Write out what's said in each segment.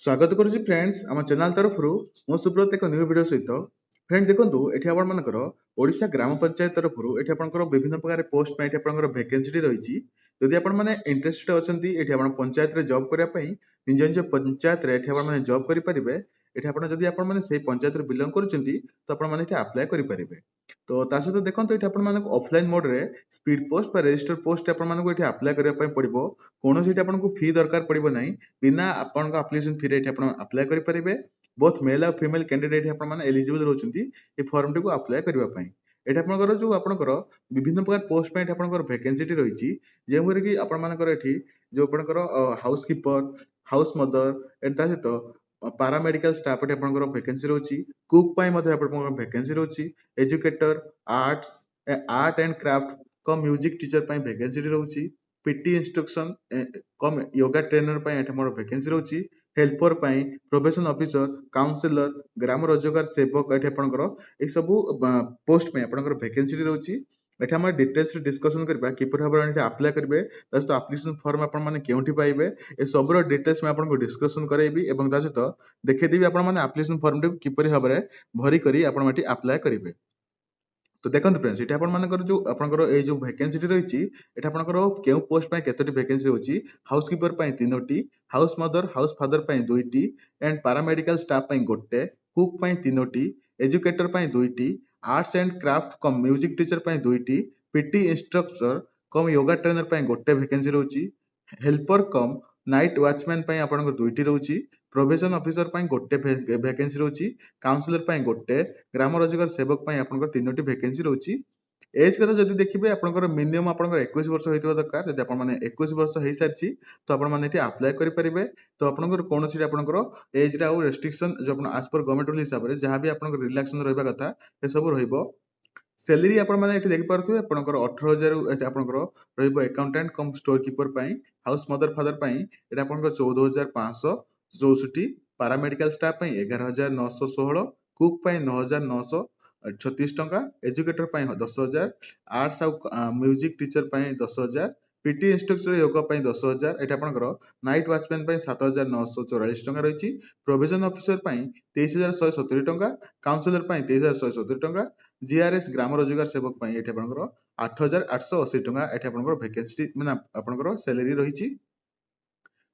स्वागत करुच्ची फ्रेंड्स आम चैनल तरफ मो सुब्रत एक न्यू वीडियो सहित फ्रेंड देखो ये आपंकर ओडिशा ग्राम पंचायत तरफ ये आपंकर विभिन्न प्रकार पोस्ट पे आपंकर वैकेंसी रही जदि आपने इंटरेस्टेड अच्छा पंचायत जॉब करने निज निज पंचायत में जॉब करेंगे ये जदि आपने पंचायत बिलंग कर आप्लाय करेंगे तो सहित देखो ये आप ऑफलाइन मोड रे स्पीड पोस्ट रजिस्टर पोस्ट आपको ये आप्लाय करने पड़ो कौन आपको फी दरकार पड़ो ना बिना आपन एप्लिकेशन फी रेट अप्लाई करेंगे बोथ मेल और फीमेल कैंडिडेट एलिजिबल रोचंती ये फॉर्म टी को अप्लाई करने एटा आपनकर जो आपनकर विभिन्न प्रकार पोस्ट पे आपनकर वैकेंसी रही जेमरे कि आपनकर एठी जो आपनकर house keeper house mother and सहित पारामेडिकल स्टाफ एठी आपनकर वैकेंसी रही कुक पाई मध्ये आपनकर वैकेंसी रही educator arts art and craft cum music teacher pi vacancy रही पीटी इंस्ट्रक्शन कम योगा ट्रेनर पाई एठी हमर वैकेंसी रही हेल्पर पाई प्रोफेशन ऑफिसर काउंसलर ग्राम रोजगार सेवक एठी आपनकर ए सब पोस्ट पे आपनकर वैकेंसी रही एठी हम डिटेल्स डिस्कशन करबा किपर भाबरे एठी अप्लाई करबे दस्तो एप्लिकेशन फॉर्म आपन माने केउठी पाइबे ए सबरो डिटेल्स में आपनको डिस्कशन करैबी एवं दस्तो देखै देबी आपन माने एप्लिकेशन फॉर्म टी किपर भाबरे भरी करी आपन एठी अप्लाई करिवे तो देखो फ्रेंड्स ये आपंकर जो आपंकर ये जो वैकेंसी रही ये आपंकर क्यों पोस्ट पे केतोटी वैकेंसी होची हाउस कीपर पे 3टी हाउस मदर हाउस फादर पे 2टी एंड पारामेडिकल स्टाफ पे गोटे कुक पे 3टी एजुकेटर पे 2टी arts and craft cum music teacher पे 2टी PT instructor cum yoga trainer पे गोटे वैकेंसी रोची हेल्पर कम नाइट वॉचमैन पे आपंकर 2टी रोची प्रोफेशन ऑफिसर पे गोटे वैकेंसी रोची काउंसलर पे गोटे ग्राम रोजगार सेवक पे आपंकर 3टी वैकेंसी रोची एज कथा जदि देखिए आपंकर मिनिमम आपंकर 21 वर्ष होइतबा दरकार जदि आपन माने 21 वर्ष हेइ सारची तो आपन माने एठी अप्लाई करि परिबे तो आपनकर कोनोसी आपनकर एज रे आउ रेस्ट्रिक्शन जो आपन आज पर गवर्नमेंट रूल हिसाब रे जहां भी आपनकर रिलैक्सेशन रहबा कथा ए सब रहइबो सैलरी आपन माने एठी देखि पारथुबे आपनकर 18000 एठी आपनकर रहइबो अकाउंटेंट कम स्टोर कीपर पई हाउस मदर फादर पई एटा आपनकर 14564 पारामेडिकल स्टाफ पई 11916 कुक पई 9936 टंका एजुकेटर पई 10000 आर्ट्स आ म्यूजिक टीचर पई 10000 पीटी इंस्ट्रक्टर योगा पई 10000 एटा आपनकर नाइट वॉचमैन पई 7944 टंका रहिछि प्रोविजन ऑफिसर पई 23170 टंका काउंसलर पई 23170 टंका जीआरएस ग्राम रोजगार सेवक पई एठी आपनकर 8880 टंका एठी आपनकर वैकेंसी माने आपनकर सैलरी रहिछि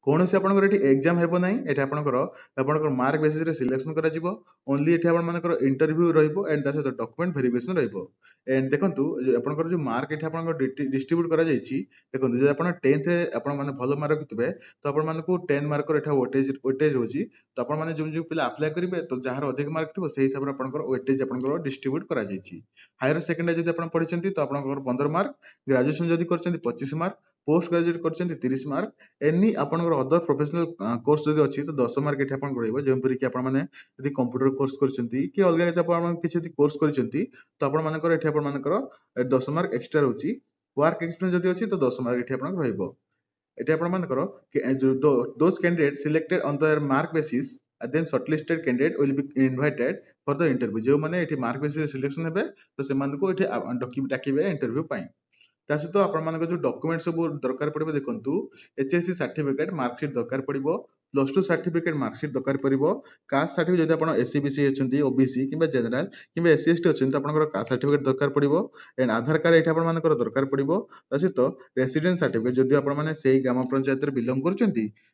कौनसी आपनकर एठी एग्जाम हेबो नाही एठी आपनकर मार्क बेसिस रे सिलेक्शन करा जिवो ओनली एठी आपन मानकर इंटरव्यू रहइबो एंड दैट डॉक्यूमेंट वेरिफिकेशन रहइबो एंड देखंतु आपनकर जो मार्क एठी आपनकर डिस्ट्रीब्यूट करा जाईछि देखंतु जे आपन 10th रे आपन माने भलो मार्क रखितबे तो आपन मानकु 10 मार्क रे एठा वेटेज होछि तो आपन माने जो पिला अप्लाई करिवे तो जहार अधिक मार्क थिबो सेही हिसाब रे आपनकर वेटेज आपनकर डिस्ट्रीब्यूट करा जाईछि हायर सेकेंडरी जदि आपन पढिचंती तो आपनकर 15 मार्क ग्रेजुएशन जदि करचंती 25 मार्क पोस्ट ग्रेजुएट करचंती 30 मार्क एनी आपनकर अदर प्रोफेशनल कोर्स जदि अछि तो 10 मार्क एठी आपन रहइबो जेमपरि कि आपन माने जदि कंप्यूटर कोर्स करचंती कि अलगा जे आपन किछि जदि कोर्स करचंती तो आपन मानकर एठी आपन मानकर 10 मार्क एक्स्ट्रा रहउची वर्क एक्सपीरियंस जदि अछि तो 10 मार्क एठी आपन रहइबो एठी आपन मानकर those candidate selected on their mark basis then shortlisted candidate will be invited for the interview जो माने एठी मार्क बेसिस सिलेक्शन हेबे तो से मानको एठी डॉक्यूमेंट डाकिबे इंटरव्यू पाई ता सहित आपण जो डॉक्यूमेंट सब दरकार पड़े देखु एचएससी सर्टिफिकेट मार्कशीट दरकार पड़ो प्लस टू सर्टिफिकेट मार्कशीट दरकार पड़ो कास्ट सर्टिफिकेट जब आप एससी बीसी अच्छी ओबीसी कि जनरल कि एससी एसटी अच्छी तो आप कास्ट सर्टिफिकेट दरकार पड़ो एंड आधार कार्ड ये आपर दरकार पड़ो ता सहित रेसिडेंस सर्टिफिकेट जदि आपने ग्राम पंचायत बिलंग कर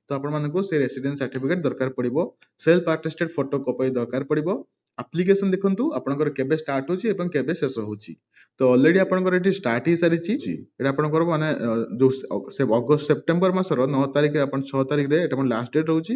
तो आपको से रेसिडेंस सर्टिफिकेट दरकार पड़ो सेल्फ अटेस्टेड फोटो कॉपी दरकार पड़ो एप्लिकेशन देखु आपंकर केबे स्टार्ट होची एवं केबे शेष होची तो ऑलरेडी आपंकर एटी स्टार्ट ही सारी एटा आपंकर माने जो से अगस्त सेप्टेम्बर मासर 9 तारिख आपण 6 तारिख रे एटा लास्ट डेट रहउची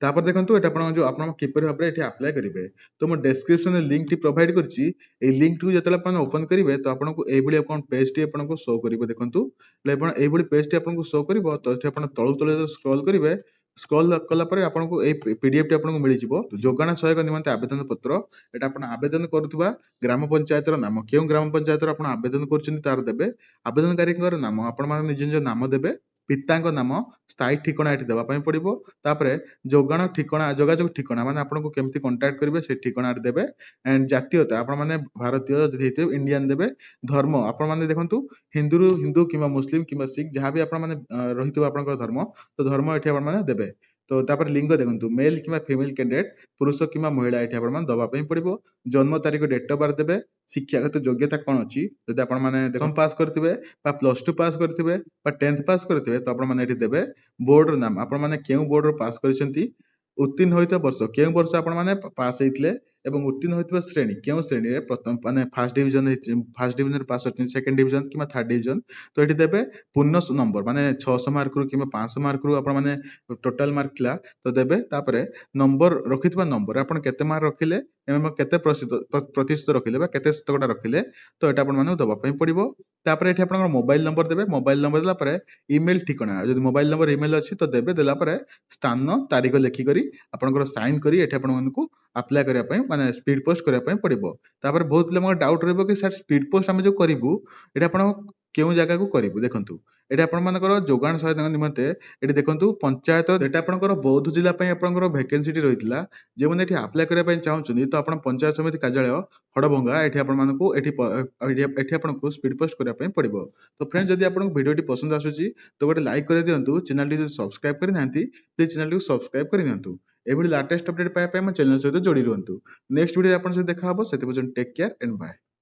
तापर देखंतु एटा आपण जो आपण किपर भाबरे एठी अप्लाई करिवे तो मो डिस्क्रिप्शन रे लिंक टी प्रोवाइड करची ए लिंक टू जतले आपण ओपन करिवे तो आपनको एई बळी अकाउंट पेज टी आपनको शो करिवो देखंतु ले आपण एई बळी पेज टी आपनको शो करिवो तो एठी आपण तळु तळे स्क्रॉल करिवे स्क्रॉल कला परे आपनको ए पीडीएफ टी आपनको मिलि जिवो जोगाण सहायक निमंते आवेदन पत्र एटा आपण आवेदन करूथबा ग्राम पंचायत रो नाम केउ ग्राम पंचायत रो आपण आवेदन करछिन तार देबे आवेदनकारी नाम आपण माने निज निज नाम देबे पिताଙ୍କ नाम स्थायी ठिकाना एठी देबा पई पड़िबो तापरे जोगाण ठिकाना जोगाजोग ठिकाना माने आपनको केमति कांटेक्ट करिवे से ठिकाना देबे एंड जातीयता आपण माने भारतीय जदि हेते इंडियन देबे धर्म आपण माने देखंतु हिंदू किबा मुस्लिम किबा सिख जहां भी आपण माने रहितो आपनकर धर्म तो धर्म एठी आपण माने देबे तो तापर लिंग देखंतु मेल किंवा फीमेल कैंडिडेट पुरुष किंवा महिला एठी आपण मान दबा पई पड़िबो जन्म तारीख डेट ऑफ बर्थ देबे शिक्षागत योग्यता कोन अछि जदि आपण माने दशम पास करथिबे बा प्लस 2 पास करथिबे बा 10th पास करथिबे तो आपण माने एठी देबे बोर्ड रो नाम आपण माने केउ बोर्ड रो पास करिसंती उत्तीर्ण होइता वर्ष केउ वर्ष आपण माने पास हेइतले एवं उत्तीर्ण होइतबा श्रेणी केउ श्रेणी रे प्रथम माने फर्स्ट डिवीजन रे पास होइतिन सेकंड डिवीजन किंवा थर्ड डिवीजन तो एठी देबे पूर्ण नंबर माने 600 मार्क रु किंवा 500 मार्क रु आपण माने टोटल मार्क थिला तो देबे तापरे नंबर रखितबा नंबर आपण केते मार्क रखिले एवं केते प्रतिशत रखिले बा केते शतकड़ा रखिले तो एटा आपण माने दबा पई पड़िबो तापरे एठी आपण मोबाइल नंबर देबे मोबाइल नंबर देला परे ईमेल ठिकाना जदि मोबाइल नंबर ईमेल अछि तो देबे देला परे स्थान तारीख लेखि करी आपनकर साइन करी एठी आपण मानकु अप्लाई करिया पई माने स्पीड पोस्ट करिया पई पड़िबो तापर बहुत पिला मगर डाउट रहबो कि सर स्पीड पोस्ट हम जो करिवु एटा आपण केउ जगह को करिवु देखंतु एटा आपण मानकर जोगान सहायता निमंते एठी देखंतु पंचायत एटा आपनकर बौद्ध जिला पई आपनकर वैकेंसी रहितला जे माने एठी अप्लाई करिया पई चाहुचनी तो आपण पंचायत समिति कार्यालय हडभंगा एठी आपण मानकु एठी आपनकु स्पीड पोस्ट करिया पई पड़िबो तो फ्रेंड्स जदि आपनकु वीडियो टी पसंद आसुची तो गोटे लाइक कर दियंतु चैनल टी सब्सक्राइब करि नांती प्लीज चैनल टी सब्सक्राइब करि नियंतु एभली लेटेस्ट अपडेट पाए पाए म चैनल सहित जोड़ी रहंतु नेक्स्ट वीडियो आपन से देखा हबो सेते पर्यंत टेक केयर एंड बाय।